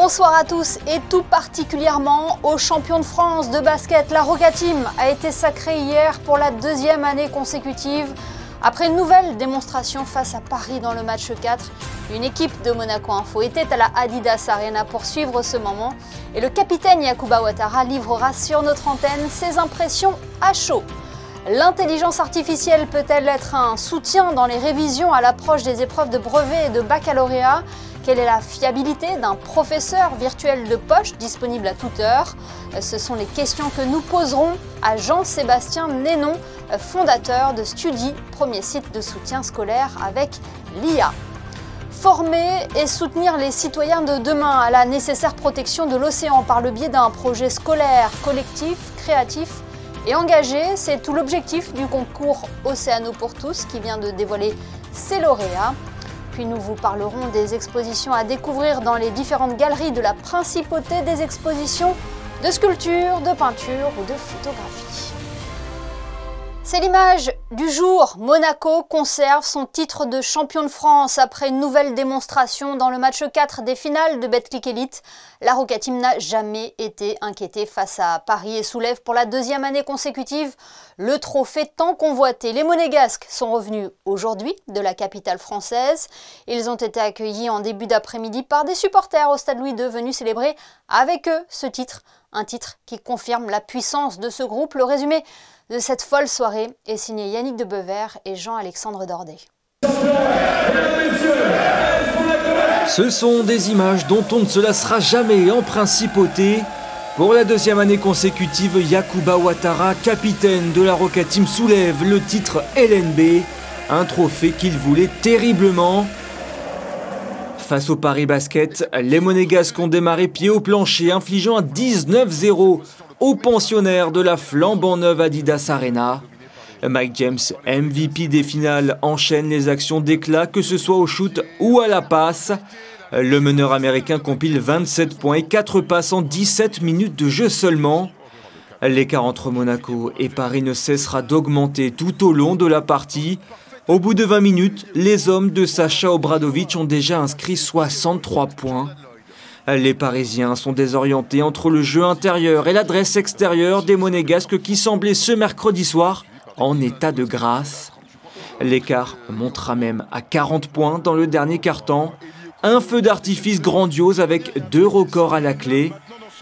Bonsoir à tous et tout particulièrement aux champions de France de basket. La Roca Team a été sacrée hier pour la deuxième année consécutive. Après une nouvelle démonstration face à Paris dans le match 4, une équipe de Monaco Info était à la Adidas Arena pour suivre ce moment. Et le capitaine Yacouba Ouattara livrera sur notre antenne ses impressions à chaud. L'intelligence artificielle peut-elle être un soutien dans les révisions à l'approche des épreuves de brevet et de baccalauréat ? Quelle est la fiabilité d'un professeur virtuel de poche disponible à toute heure? Ce sont les questions que nous poserons à Jean-Sébastien Nénon, fondateur de Studi, premier site de soutien scolaire avec l'IA. Former et soutenir les citoyens de demain à la nécessaire protection de l'océan par le biais d'un projet scolaire collectif, créatif et engagé, c'est tout l'objectif du concours Océano pour tous qui vient de dévoiler ses lauréats. Puis nous vous parlerons des expositions à découvrir dans les différentes galeries de la principauté des expositions de sculpture, de peinture ou de photographie. C'est l'image du jour. Monaco conserve son titre de champion de France après une nouvelle démonstration dans le match 4 des finales de Betclic Elite. La Roca Team n'a jamais été inquiétée face à Paris et soulève pour la deuxième année consécutive le trophée tant convoité. Les Monégasques sont revenus aujourd'hui de la capitale française. Ils ont été accueillis en début d'après-midi par des supporters au Stade Louis II venus célébrer avec eux ce titre. Un titre qui confirme la puissance de ce groupe. Le résumé de cette folle soirée est signé Yannick de Bever et Jean-Alexandre Dordet. Ce sont des images dont on ne se lassera jamais en principauté. Pour la deuxième année consécutive, Yacouba Ouattara, capitaine de la Roca Team, soulève le titre LNB, un trophée qu'il voulait terriblement. Face au Paris Basket, les Monégasques ont démarré pied au plancher, infligeant un 19-0 aux pensionnaires de la flambant neuve Adidas Arena. Mike James, MVP des finales, enchaîne les actions d'éclat, que ce soit au shoot ou à la passe. Le meneur américain compile 27 points et 4 passes en 17 minutes de jeu seulement. L'écart entre Monaco et Paris ne cessera d'augmenter tout au long de la partie. Au bout de 20 minutes, les hommes de Sacha Obradovic ont déjà inscrit 63 points. Les Parisiens sont désorientés entre le jeu intérieur et l'adresse extérieure des Monégasques qui semblaient ce mercredi soir en état de grâce. L'écart montera même à 40 points dans le dernier quart-temps. Un feu d'artifice grandiose avec 2 records à la clé.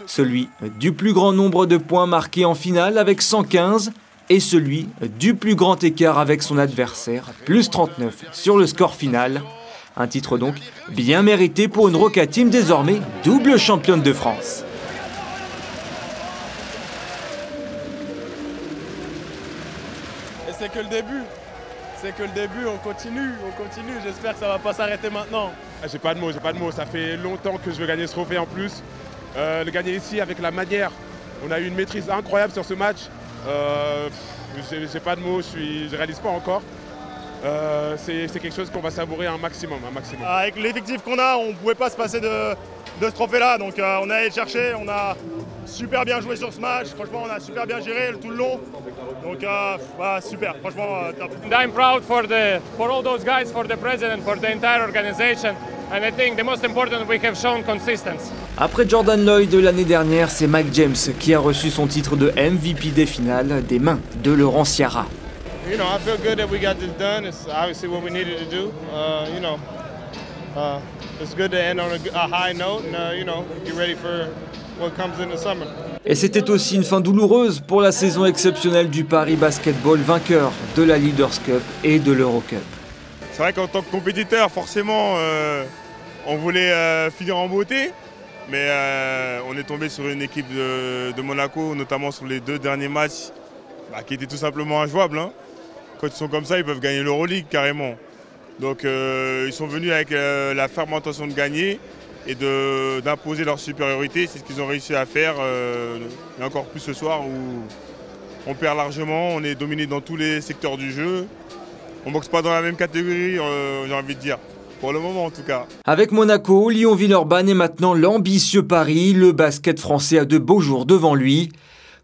Celui du plus grand nombre de points marqués en finale avec 115 et celui du plus grand écart avec son adversaire, plus 39 sur le score final. Un titre donc bien mérité pour une Roca Team désormais double championne de France. Et c'est que le début. C'est que le début, on continue. J'espère que ça va pas s'arrêter maintenant. J'ai pas de mots. Ça fait longtemps que je veux gagner ce trophée en plus. Le gagner ici avec la manière. On a eu une maîtrise incroyable sur ce match. J'ai pas de mots, je réalise pas encore. C'est quelque chose qu'on va savourer un maximum. Avec l'effectif qu'on a, on ne pouvait pas se passer de ce trophée-là. Donc on a allé le chercher, on a super bien joué sur ce match. Franchement, on a super bien géré tout le long. Donc super, franchement top. And I'm proud for all those guys, for the president, for the entire organization. And I think the most important, we have shown consistency. Après Jordan Lloyd l'année dernière, c'est Mike James qui a reçu son titre de MVP des finales des mains de Laurent Ciara. You know, I feel good that we got this done. It's obviously what we needed to do. It's good to end on a high note and get ready for what comes in the summer. Et c'était aussi une fin douloureuse pour la saison exceptionnelle du Paris Basketball, vainqueur de la Leaders Cup et de l'Eurocup. C'est vrai qu'en tant que compétiteur, forcément, on voulait finir en beauté. Mais on est tombé sur une équipe de Monaco, notamment sur les 2 derniers matchs, qui étaient tout simplement injouables. Hein. Quand ils sont comme ça, ils peuvent gagner l'Euroleague carrément. Donc ils sont venus avec la ferme intention de gagner et d'imposer leur supériorité. C'est ce qu'ils ont réussi à faire, et encore plus ce soir où on perd largement, on est dominé dans tous les secteurs du jeu. On ne boxe pas dans la même catégorie, j'ai envie de dire. Pour le moment en tout cas. Avec Monaco, Lyon-Villeurbanne et maintenant l'ambitieux Paris, le basket français a de beaux jours devant lui.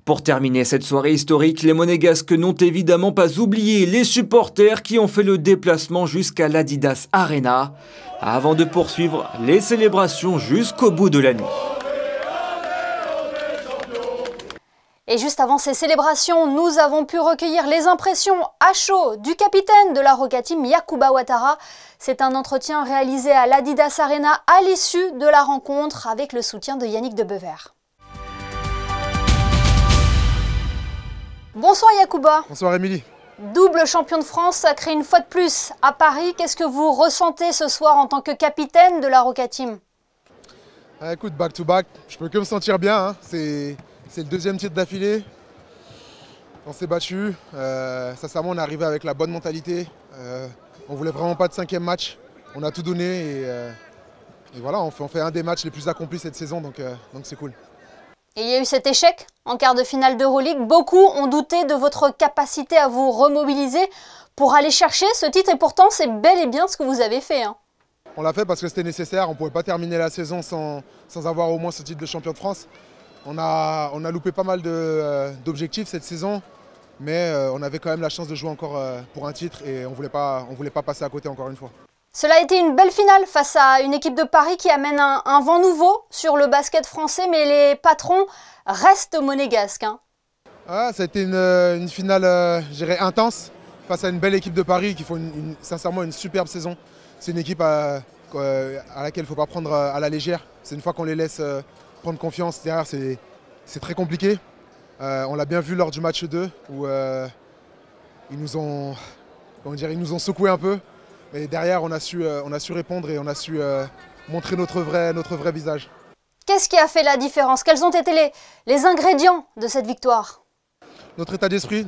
Pour terminer cette soirée historique, les Monégasques n'ont évidemment pas oublié les supporters qui ont fait le déplacement jusqu'à l'Adidas Arena avant de poursuivre les célébrations jusqu'au bout de la nuit. Et juste avant ces célébrations, nous avons pu recueillir les impressions à chaud du capitaine de la Roca Team, Yacouba Ouattara. C'est un entretien réalisé à l'Adidas Arena à l'issue de la rencontre avec le soutien de Yannick Debever. Bonsoir Yacouba. Bonsoir Émilie. Double champion de France, sacré une fois de plus à Paris. Qu'est-ce que vous ressentez ce soir en tant que capitaine de la Roca Team? Écoute, back to back, je peux que me sentir bien. C'est le deuxième titre d'affilée. On s'est battu. Sincèrement, on est arrivé avec la bonne mentalité. On voulait vraiment pas de 5e match. On a tout donné et voilà, on fait un des matchs les plus accomplis cette saison, donc c'est cool. Et il y a eu cet échec en quart de finale d'Euroleague. Beaucoup ont douté de votre capacité à vous remobiliser pour aller chercher ce titre. Et pourtant, c'est bel et bien ce que vous avez fait. On l'a fait parce que c'était nécessaire. On ne pouvait pas terminer la saison sans avoir au moins ce titre de champion de France. On a loupé pas mal d'objectifs cette saison. Mais on avait quand même la chance de jouer encore pour un titre. Et on voulait pas passer à côté encore une fois. Cela a été une belle finale face à une équipe de Paris qui amène un vent nouveau sur le basket français, mais les patrons restent monégasques. Ça a été une finale, je dirais, intense face à une belle équipe de Paris qui font sincèrement une superbe saison. C'est une équipe à laquelle il ne faut pas prendre à la légère. C'est une fois qu'on les laisse prendre confiance, derrière c'est très compliqué. On l'a bien vu lors du match 2 où ils nous ont secoué un peu. Et derrière, on a su répondre et on a su montrer notre vrai visage. Qu'est-ce qui a fait la différence? Quels ont été les ingrédients de cette victoire? Notre état d'esprit.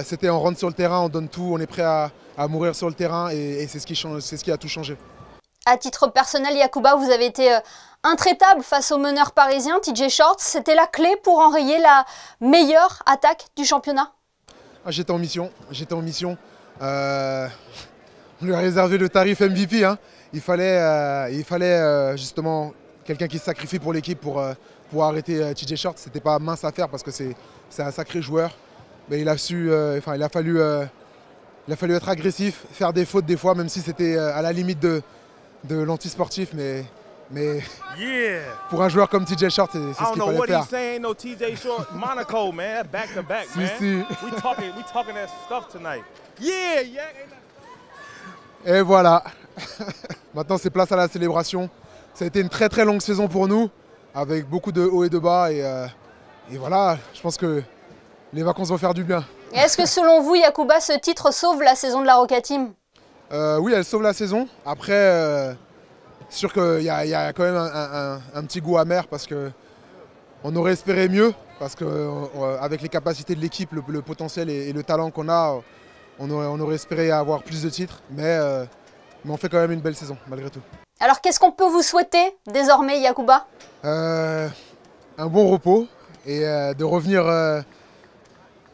C'était on rentre sur le terrain, on donne tout, on est prêt à mourir sur le terrain et c'est ce qui a tout changé. À titre personnel, Yacouba, vous avez été intraitable face au meneur parisien, TJ Shorts. C'était la clé pour enrayer la meilleure attaque du championnat? J'étais en mission. On lui a réservé le tarif MVP. Il fallait justement quelqu'un qui se sacrifie pour l'équipe pour arrêter TJ Shorts. C'était pas mince à faire parce que c'est un sacré joueur. Mais il a fallu être agressif, faire des fautes des fois, même si c'était à la limite de l'antisportif. Mais yeah. Pour un joueur comme TJ Shorts, c'est ce qu'il fallait faire. Saying, no, TJ Shorts, Monaco, man, back to back, man. We talking that stuff tonight. Yeah. Et voilà. Maintenant, c'est place à la célébration. Ça a été une très longue saison pour nous, avec beaucoup de hauts et de bas. Et voilà, je pense que les vacances vont faire du bien. Est-ce que selon vous, Yacouba, ce titre sauve la saison de la Roca Team? Oui, elle sauve la saison. Après, sûr qu'il y a quand même un petit goût amer parce qu'on aurait espéré mieux. Parce qu'avec les capacités de l'équipe, le potentiel et le talent qu'on a, on aurait espéré avoir plus de titres. Mais on fait quand même une belle saison, malgré tout. Alors, qu'est-ce qu'on peut vous souhaiter désormais, Yacouba? Un bon repos et de revenir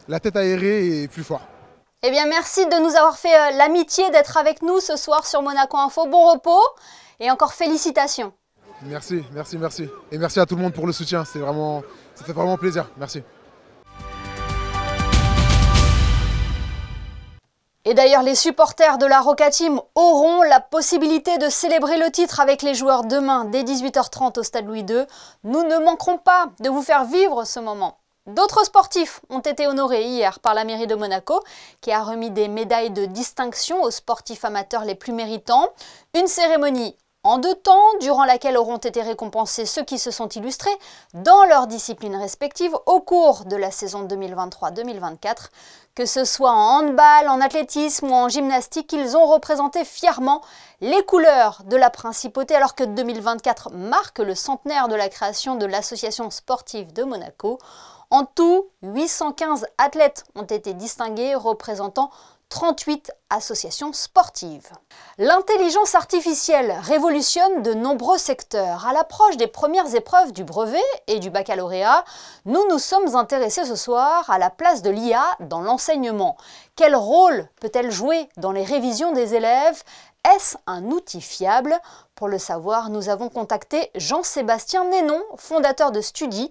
la tête aérée et plus fort. Eh bien, merci de nous avoir fait l'amitié d'être avec nous ce soir sur Monaco Info. Bon repos et encore félicitations. Merci. Et merci à tout le monde pour le soutien. Ça fait vraiment plaisir. Merci. Et d'ailleurs, les supporters de la Roca Team auront la possibilité de célébrer le titre avec les joueurs demain dès 18h30 au Stade Louis II. Nous ne manquerons pas de vous faire vivre ce moment. D'autres sportifs ont été honorés hier par la mairie de Monaco, qui a remis des médailles de distinction aux sportifs amateurs les plus méritants. Une cérémonie en 2 temps, durant laquelle auront été récompensés ceux qui se sont illustrés dans leurs disciplines respectives au cours de la saison 2023-2024. Que ce soit en handball, en athlétisme ou en gymnastique, ils ont représenté fièrement les couleurs de la principauté, alors que 2024 marque le centenaire de la création de l'association sportive de Monaco. En tout, 815 athlètes ont été distingués, représentant 38 associations sportives. L'intelligence artificielle révolutionne de nombreux secteurs. À l'approche des premières épreuves du brevet et du baccalauréat, nous nous sommes intéressés ce soir à la place de l'IA dans l'enseignement. Quel rôle peut-elle jouer dans les révisions des élèves? est-ce un outil fiable? Pour le savoir, nous avons contacté Jean-Sébastien Nénon, fondateur de Studi,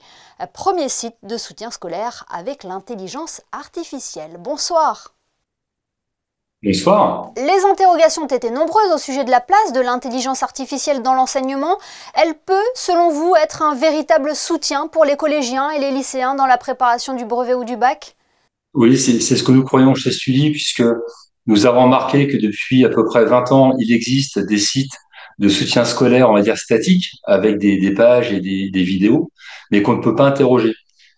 premier site de soutien scolaire avec l'intelligence artificielle. Bonsoir. Bonsoir. Les interrogations ont été nombreuses au sujet de la place de l'intelligence artificielle dans l'enseignement. Elle peut, selon vous, être un véritable soutien pour les collégiens et les lycéens dans la préparation du brevet ou du bac? Oui, c'est ce que nous croyons chez Studi, puisque nous avons remarqué que depuis à peu près 20 ans, il existe des sites de soutien scolaire, on va dire statiques, avec des pages et des vidéos, mais qu'on ne peut pas interroger.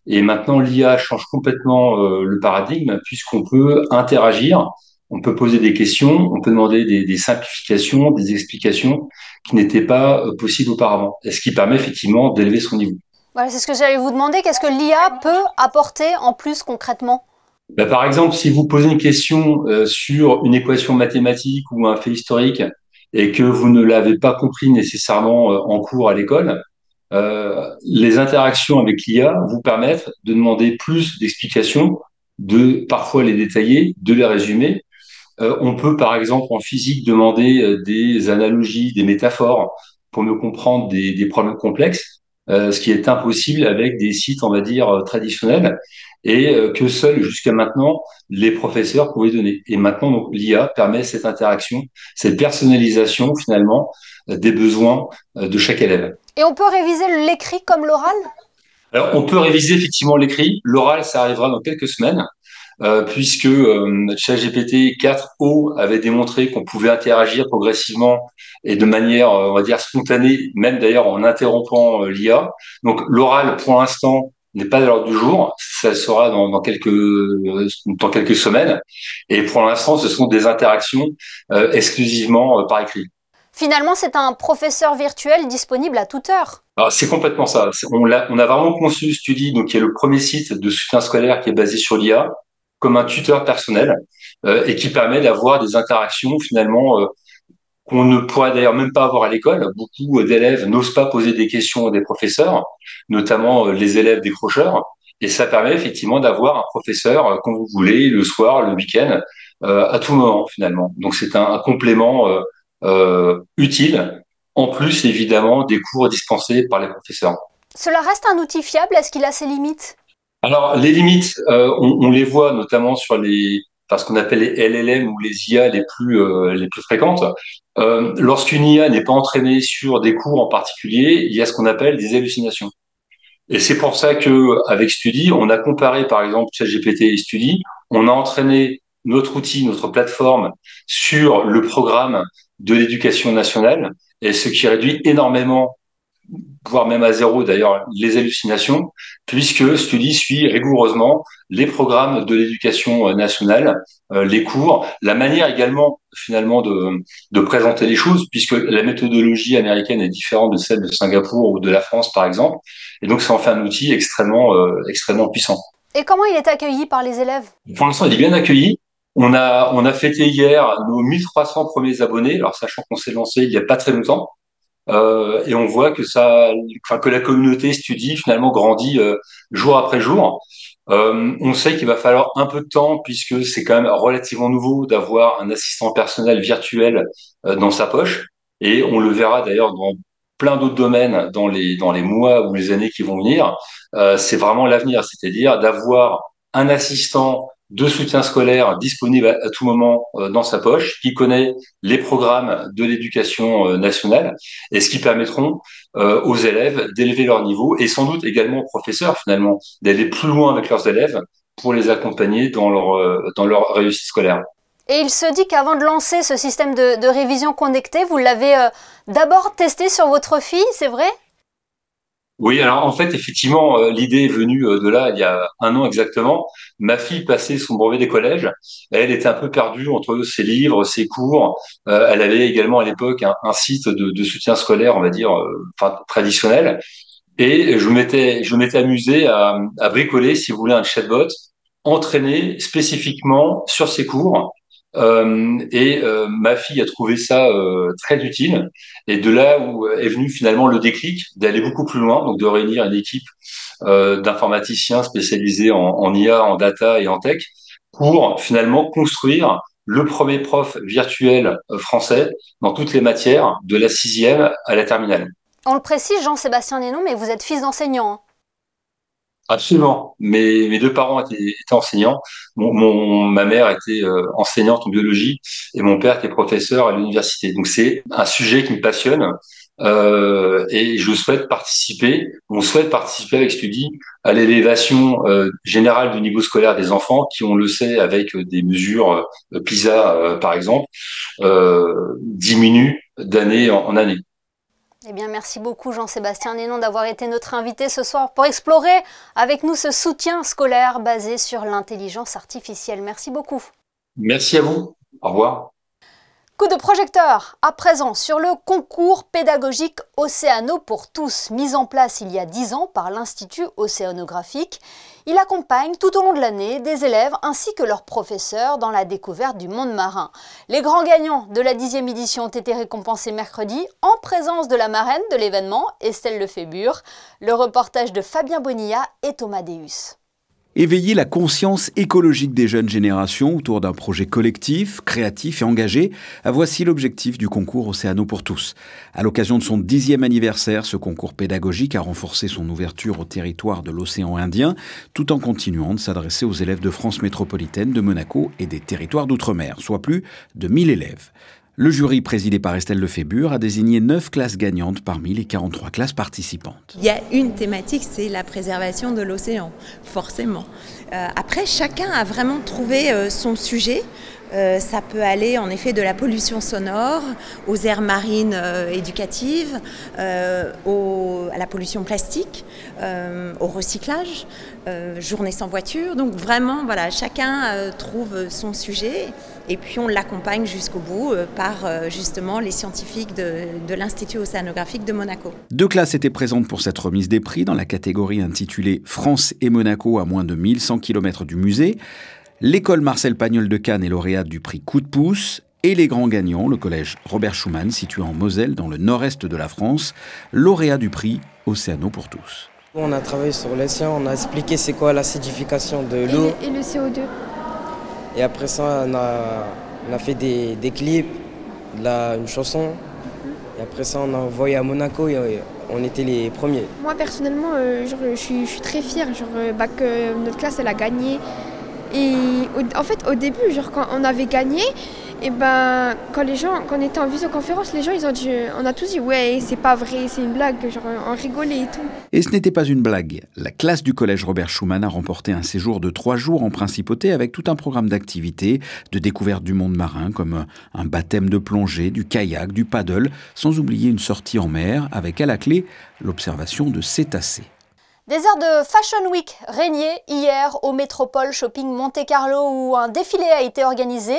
Et maintenant, l'IA change complètement le paradigme, puisqu'on peut interagir, on peut poser des questions, on peut demander des simplifications, des explications qui n'étaient pas possibles auparavant, et ce qui permet effectivement d'élever son niveau. Voilà, c'est ce que j'allais vous demander. Qu'est-ce que l'IA peut apporter en plus concrètement? Ben, par exemple, si vous posez une question sur une équation mathématique ou un fait historique et que vous ne l'avez pas compris nécessairement en cours à l'école, les interactions avec l'IA vous permettent de demander plus d'explications, de parfois les détailler, de les résumer. On peut, par exemple, en physique, demander des analogies, des métaphores pour mieux comprendre des problèmes complexes, ce qui est impossible avec des sites, on va dire, traditionnels et que seuls, jusqu'à maintenant, les professeurs pouvaient donner. Et maintenant, donc, l'IA permet cette interaction, cette personnalisation, finalement, des besoins de chaque élève. Et on peut réviser l'écrit comme l'oral? Alors, on peut réviser effectivement l'écrit. L'oral, ça arrivera dans quelques semaines. Puisque ChatGPT 4o avait démontré qu'on pouvait interagir progressivement et de manière, on va dire, spontanée, même d'ailleurs en interrompant l'IA. Donc l'oral, pour l'instant, n'est pas à l'ordre du jour, ça sera dans quelques semaines. Et pour l'instant, ce sont des interactions exclusivement par écrit. Finalement, c'est un professeur virtuel disponible à toute heure. Alors, c'est complètement ça. On a vraiment conçu Studi, donc qui est le premier site de soutien scolaire qui est basé sur l'IA, comme un tuteur personnel et qui permet d'avoir des interactions finalement qu'on ne pourrait d'ailleurs même pas avoir à l'école. Beaucoup d'élèves n'osent pas poser des questions à des professeurs, notamment les élèves décrocheurs. Et ça permet effectivement d'avoir un professeur quand vous voulez, le soir, le week-end, à tout moment finalement. Donc c'est un complément utile, en plus évidemment des cours dispensés par les professeurs. Cela reste un outil fiable, est-ce qu'il a ses limites? Alors, les limites, on les voit notamment sur ce qu'on appelle les LLM ou les IA les plus fréquentes. Lorsqu'une IA n'est pas entraînée sur des cours en particulier, il y a ce qu'on appelle des hallucinations. Et c'est pour ça que, avec Studi, on a comparé par exemple ChatGPT et Studi, on a entraîné notre outil, notre plateforme sur le programme de l'éducation nationale, et ce qui réduit énormément, voire même à zéro d'ailleurs, les hallucinations, puisque Studi suit rigoureusement les programmes de l'éducation nationale, les cours, la manière également finalement de présenter les choses, puisque la méthodologie américaine est différente de celle de Singapour ou de la France par exemple, et donc ça en fait un outil extrêmement puissant. Et comment il est accueilli par les élèves? Pour l'instant, il est bien accueilli. On a fêté hier nos 1300 premiers abonnés, alors sachant qu'on s'est lancé il n'y a pas très longtemps. Et on voit que la communauté Studi finalement grandit jour après jour. On sait qu'il va falloir un peu de temps puisque c'est quand même relativement nouveau d'avoir un assistant personnel virtuel dans sa poche. Et on le verra d'ailleurs dans plein d'autres domaines dans les mois ou les années qui vont venir. C'est vraiment l'avenir, c'est-à-dire d'avoir un assistant de soutien scolaire disponible à tout moment dans sa poche, qui connaît les programmes de l'éducation nationale, et ce qui permettront aux élèves d'élever leur niveau et sans doute également aux professeurs finalement d'aller plus loin avec leurs élèves pour les accompagner dans leur réussite scolaire. Et il se dit qu'avant de lancer ce système de révision connectée, vous l'avez d'abord testé sur votre fille, c'est vrai? Oui, alors en fait, effectivement, l'idée est venue de là, il y a un an exactement. Ma fille passait son brevet des collèges. Elle était un peu perdue entre ses livres, ses cours. Elle avait également à l'époque un site de soutien scolaire, on va dire, traditionnel. Et je m'étais amusé à bricoler, si vous voulez, un chatbot entraîné spécifiquement sur ses cours. Ma fille a trouvé ça très utile. Et de là où est venu finalement le déclic d'aller beaucoup plus loin, donc de réunir une équipe d'informaticiens spécialisés en IA, en data et en tech, pour finalement construire le premier prof virtuel français dans toutes les matières, de la 6e à la terminale. On le précise, Jean-Sébastien Nénon, mais vous êtes fils d'enseignant. Hein. Absolument. Mes deux parents étaient enseignants. Ma mère était enseignante en biologie et mon père était professeur à l'université. Donc c'est un sujet qui me passionne et je souhaite participer. On souhaite participer avec Studi à l'élévation générale du niveau scolaire des enfants, qui, on le sait, avec des mesures PISA par exemple, diminuent d'année en année. Eh bien, merci beaucoup Jean-Sébastien Nénon d'avoir été notre invité ce soir pour explorer avec nous ce soutien scolaire basé sur l'intelligence artificielle. Merci beaucoup. Merci à vous. Au revoir. Coup de projecteur à présent sur le concours pédagogique Océano pour tous, mis en place il y a 10 ans par l'Institut océanographique. Il accompagne tout au long de l'année des élèves ainsi que leurs professeurs dans la découverte du monde marin. Les grands gagnants de la 10e édition ont été récompensés mercredi en présence de la marraine de l'événement, Estelle Lefébure. Le reportage de Fabien Bonilla et Thomas Deus. Éveiller la conscience écologique des jeunes générations autour d'un projet collectif, créatif et engagé, voici l'objectif du concours Océano pour tous. À l'occasion de son 10e anniversaire, ce concours pédagogique a renforcé son ouverture au territoire de l'océan Indien, tout en continuant de s'adresser aux élèves de France métropolitaine, de Monaco et des territoires d'outre-mer, soit plus de 1000 élèves. Le jury, présidé par Estelle Lefébure, a désigné 9 classes gagnantes parmi les 43 classes participantes. Il y a une thématique, c'est la préservation de l'océan, forcément. Après, chacun a vraiment trouvé son sujet. Ça peut aller en effet de la pollution sonore aux aires marines éducatives, à la pollution plastique, au recyclage, journée sans voiture. Donc vraiment, voilà, chacun trouve son sujet et puis on l'accompagne jusqu'au bout par justement les scientifiques de l'Institut océanographique de Monaco. 2 classes étaient présentes pour cette remise des prix dans la catégorie intitulée France et Monaco à moins de 1100 km du musée. L'école Marcel Pagnol de Cannes est lauréate du prix Coup de pouce et les grands gagnants, le collège Robert Schuman, situé en Moselle, dans le nord-est de la France, lauréat du prix Océano pour tous. On a travaillé sur l'océan, on a expliqué c'est quoi l'acidification de l'eau. Et le CO2. Et après ça, on a fait des clips, une chanson. Et après ça, on a envoyé à Monaco et on était les premiers. Moi, personnellement, je suis très fière que notre classe elle a gagné. Et en fait, au début, quand on avait gagné, et quand on était en visioconférence, les gens, on a tous dit ouais, c'est pas vrai, c'est une blague, on rigolait et tout. Et ce n'était pas une blague. La classe du collège Robert Schuman a remporté un séjour de 3 jours en principauté avec tout un programme d'activités, de découverte du monde marin, comme un baptême de plongée, du kayak, du paddle, sans oublier une sortie en mer avec à la clé l'observation de cétacés. Des heures de Fashion Week régnaient hier au Métropole Shopping Monte-Carlo où un défilé a été organisé.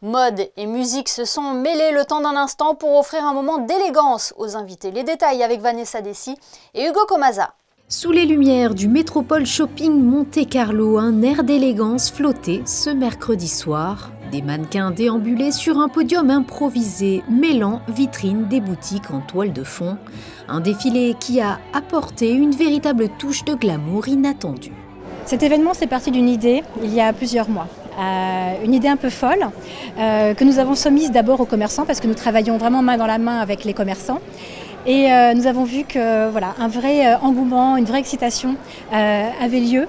Mode et musique se sont mêlés le temps d'un instant pour offrir un moment d'élégance aux invités. Les détails avec Vanessa Dessy et Hugo Comaza. Sous les lumières du Métropole Shopping Monte-Carlo, un air d'élégance flottait ce mercredi soir. Des mannequins déambulaient sur un podium improvisé, mêlant vitrines des boutiques en toile de fond. Un défilé qui a apporté une véritable touche de glamour inattendue. Cet événement, c'est parti d'une idée il y a plusieurs mois. Une idée un peu folle que nous avons soumise d'abord aux commerçants parce que nous travaillons vraiment main dans la main avec les commerçants. Et nous avons vu que un vrai engouement, une vraie excitation avait lieu,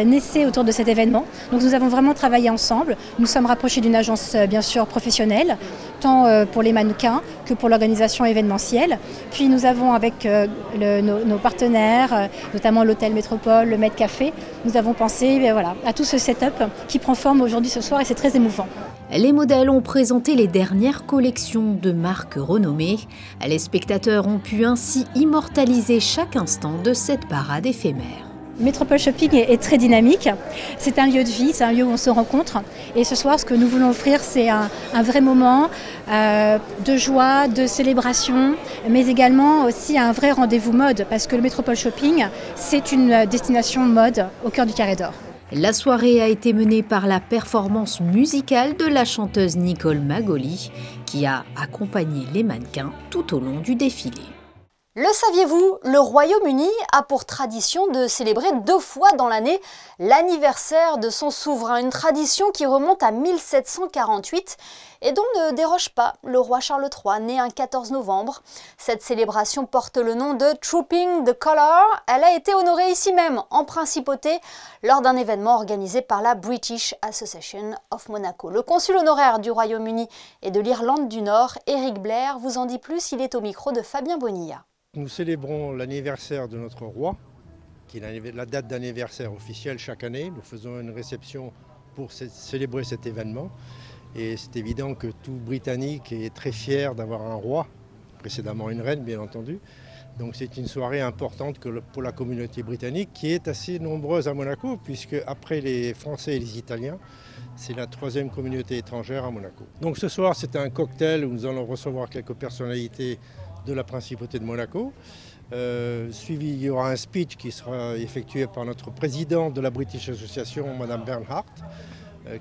naissait autour de cet événement. Donc nous avons vraiment travaillé ensemble. Nous sommes rapprochés d'une agence bien sûr professionnelle, tant pour les mannequins que pour l'organisation événementielle. Puis nous avons avec nos partenaires, notamment l'hôtel Métropole, le Med Café, nous avons pensé à tout ce setup qui prend forme aujourd'hui ce soir et c'est très émouvant. Les modèles ont présenté les dernières collections de marques renommées. Les spectateurs ont pu ainsi immortaliser chaque instant de cette parade éphémère. Métropole Shopping est très dynamique. C'est un lieu de vie, c'est un lieu où on se rencontre. Et ce soir, ce que nous voulons offrir, c'est un vrai moment de joie, de célébration, mais également aussi un vrai rendez-vous mode, parce que le Métropole Shopping, c'est une destination mode au cœur du Carré d'Or. La soirée a été menée par la performance musicale de la chanteuse Nicole Magoli, qui a accompagné les mannequins tout au long du défilé. Le saviez-vous, le Royaume-Uni a pour tradition de célébrer 2 fois dans l'année l'anniversaire de son souverain, une tradition qui remonte à 1748 et dont ne déroge pas le roi Charles III, né un 14 novembre. Cette célébration porte le nom de Trooping the Colour. Elle a été honorée ici même, en principauté, lors d'un événement organisé par la British Association of Monaco. Le consul honoraire du Royaume-Uni et de l'Irlande du Nord, Eric Blair, vous en dit plus, il est au micro de Fabien Bonilla. Nous célébrons l'anniversaire de notre roi, qui est la date d'anniversaire officielle chaque année. Nous faisons une réception pour célébrer cet événement. Et c'est évident que tout Britannique est très fier d'avoir un roi, précédemment une reine bien entendu. Donc c'est une soirée importante pour la communauté britannique qui est assez nombreuse à Monaco, puisque après les Français et les Italiens, c'est la 3e communauté étrangère à Monaco. Donc ce soir c'est un cocktail où nous allons recevoir quelques personnalités de la principauté de Monaco. Suivi, il y aura un speech qui sera effectué par notre présidente de la British Association, Madame Bernhardt,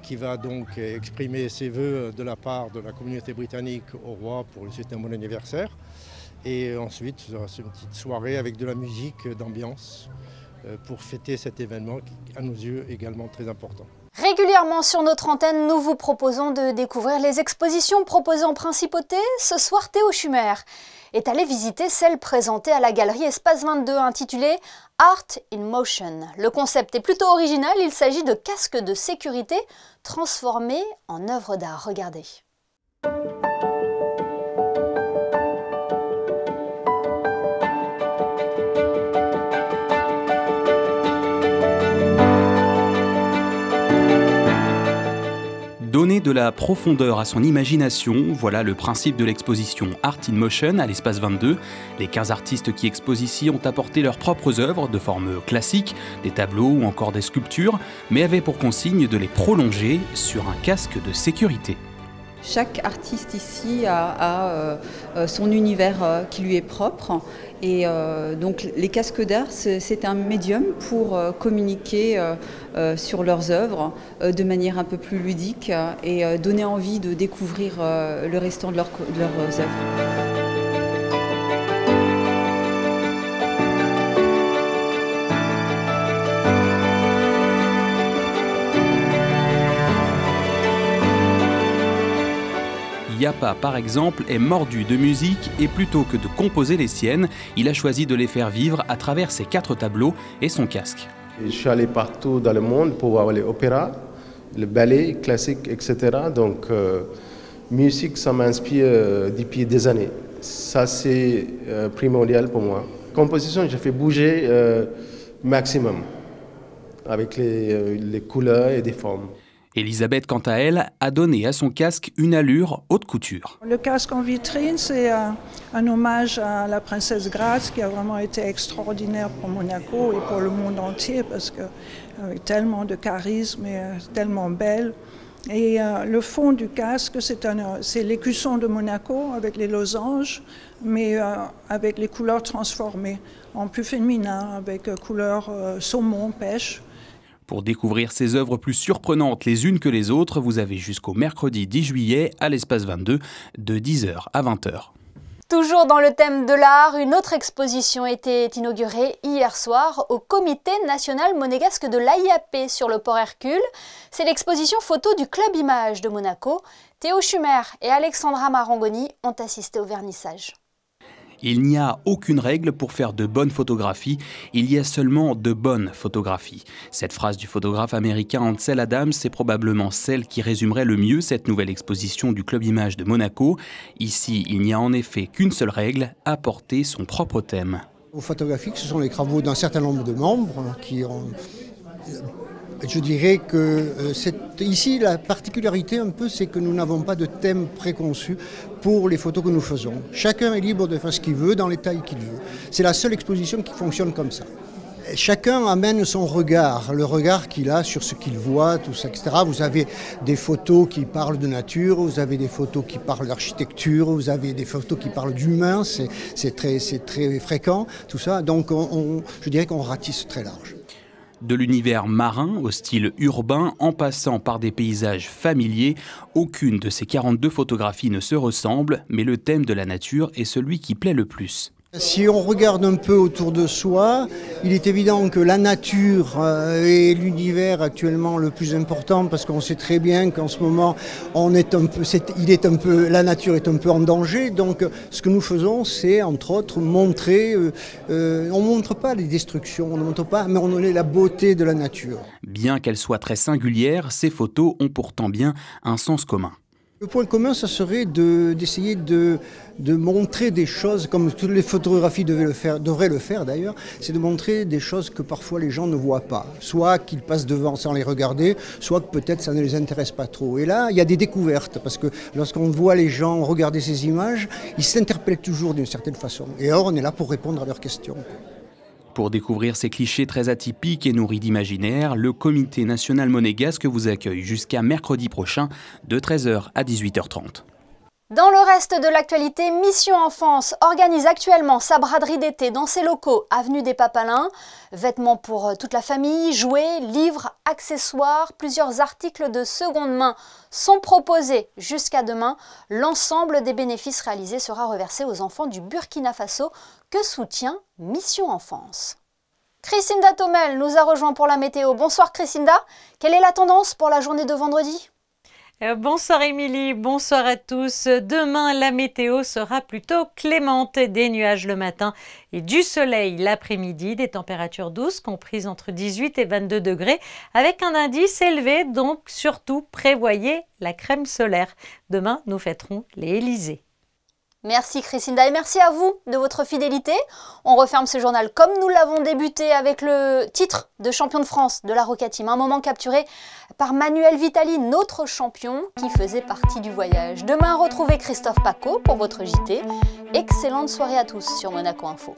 qui va donc exprimer ses vœux de la part de la communauté britannique au roi pour lui souhaiter un bon anniversaire. Et ensuite, ce sera une petite soirée avec de la musique d'ambiance pour fêter cet événement qui, à nos yeux, est également très important. Régulièrement sur notre antenne, nous vous proposons de découvrir les expositions proposées en principauté. Ce soir, Théo Schumer est allé visiter celle présentée à la galerie Espace 22 intitulée Art in Motion. Le concept est plutôt original, il s'agit de casques de sécurité transformés en œuvres d'art. Regardez. Donner de la profondeur à son imagination, voilà le principe de l'exposition Art in Motion à l'Espace 22. Les 15 artistes qui exposent ici ont apporté leurs propres œuvres de forme classique, des tableaux ou encore des sculptures, mais avaient pour consigne de les prolonger sur un casque de sécurité. Chaque artiste ici a son univers qui lui est propre et donc les casques d'art c'est un médium pour communiquer sur leurs œuvres de manière un peu plus ludique et donner envie de découvrir le restant de leurs œuvres. Yapa, par exemple, est mordu de musique et plutôt que de composer les siennes, il a choisi de les faire vivre à travers ses 4 tableaux et son casque. Je suis allé partout dans le monde pour voir les opéras, le ballet classique, etc. Donc, musique, ça m'inspire depuis des années. Ça, c'est primordial pour moi. Composition, j'ai fait bouger maximum avec les couleurs et des formes. Elisabeth, quant à elle, a donné à son casque une allure haute couture. Le casque en vitrine, c'est un hommage à la princesse Grace qui a vraiment été extraordinaire pour Monaco et pour le monde entier parce qu'avec tellement de charisme et tellement belle. Et le fond du casque, c'est l'écusson de Monaco avec les losanges, mais avec les couleurs transformées en plus féminin, avec couleurs saumon, pêche. Pour découvrir ces œuvres plus surprenantes les unes que les autres, vous avez jusqu'au mercredi 10 juillet à l'Espace 22 de 10h à 20h. Toujours dans le thème de l'art, une autre exposition était inaugurée hier soir au Comité national monégasque de l'AIAP sur le port Hercule. C'est l'exposition photo du Club Image de Monaco. Théo Schumer et Alexandra Marangoni ont assisté au vernissage. Il n'y a aucune règle pour faire de bonnes photographies, il y a seulement de bonnes photographies. Cette phrase du photographe américain Ansel Adams est probablement celle qui résumerait le mieux cette nouvelle exposition du Club Image de Monaco. Ici, il n'y a en effet qu'une seule règle, apporter son propre thème. Aux photographies, ce sont les travaux d'un certain nombre de membres qui ont... Je dirais que ici, la particularité un peu, c'est que nous n'avons pas de thème préconçu pour les photos que nous faisons. Chacun est libre de faire ce qu'il veut, dans les tailles qu'il veut. C'est la seule exposition qui fonctionne comme ça. Chacun amène son regard, le regard qu'il a sur ce qu'il voit, tout ça, etc. Vous avez des photos qui parlent de nature, vous avez des photos qui parlent d'architecture, vous avez des photos qui parlent d'humain, c'est très fréquent, tout ça. Donc je dirais qu'on ratisse très large. De l'univers marin au style urbain, en passant par des paysages familiers, aucune de ces 42 photographies ne se ressemble, mais le thème de la nature est celui qui plaît le plus. Si on regarde un peu autour de soi, il est évident que la nature est l'univers actuellement le plus important parce qu'on sait très bien qu'en ce moment, la nature est un peu en danger. Donc ce que nous faisons, c'est entre autres montrer, on ne montre pas les destructions, on ne montre pas, mais on est la beauté de la nature. Bien qu'elles soient très singulières, ces photos ont pourtant bien un sens commun. Le point commun, ça serait d'essayer de montrer des choses, comme toutes les photographies devraient le faire d'ailleurs, c'est de montrer des choses que parfois les gens ne voient pas. Soit qu'ils passent devant sans les regarder, soit que peut-être ça ne les intéresse pas trop. Et là, il y a des découvertes, parce que lorsqu'on voit les gens regarder ces images, ils s'interpellent toujours d'une certaine façon. Et alors, on est là pour répondre à leurs questions. Pour découvrir ces clichés très atypiques et nourris d'imaginaire, le Comité national monégasque vous accueille jusqu'à mercredi prochain de 13h à 18h30. Dans le reste de l'actualité, Mission Enfance organise actuellement sa braderie d'été dans ses locaux, avenue des Papalins. Vêtements pour toute la famille, jouets, livres, accessoires, plusieurs articles de seconde main sont proposés jusqu'à demain. L'ensemble des bénéfices réalisés sera reversé aux enfants du Burkina Faso que soutient Mission Enfance. Chrisinda Tomel nous a rejoint pour la météo. Bonsoir Chrisinda, quelle est la tendance pour la journée de vendredi ? Bonsoir Émilie, bonsoir à tous. Demain, la météo sera plutôt clémente. Des nuages le matin et du soleil l'après-midi. Des températures douces comprises entre 18 et 22 degrés avec un indice élevé. Donc surtout, prévoyez la crème solaire. Demain, nous fêterons les Élysées. Merci Chrisinda et merci à vous de votre fidélité. On referme ce journal comme nous l'avons débuté avec le titre de champion de France de la Roca Team. Un moment capturé par Manuel Vitali, notre champion qui faisait partie du voyage. Demain, retrouvez Christophe Paco pour votre JT. Excellente soirée à tous sur Monaco Info.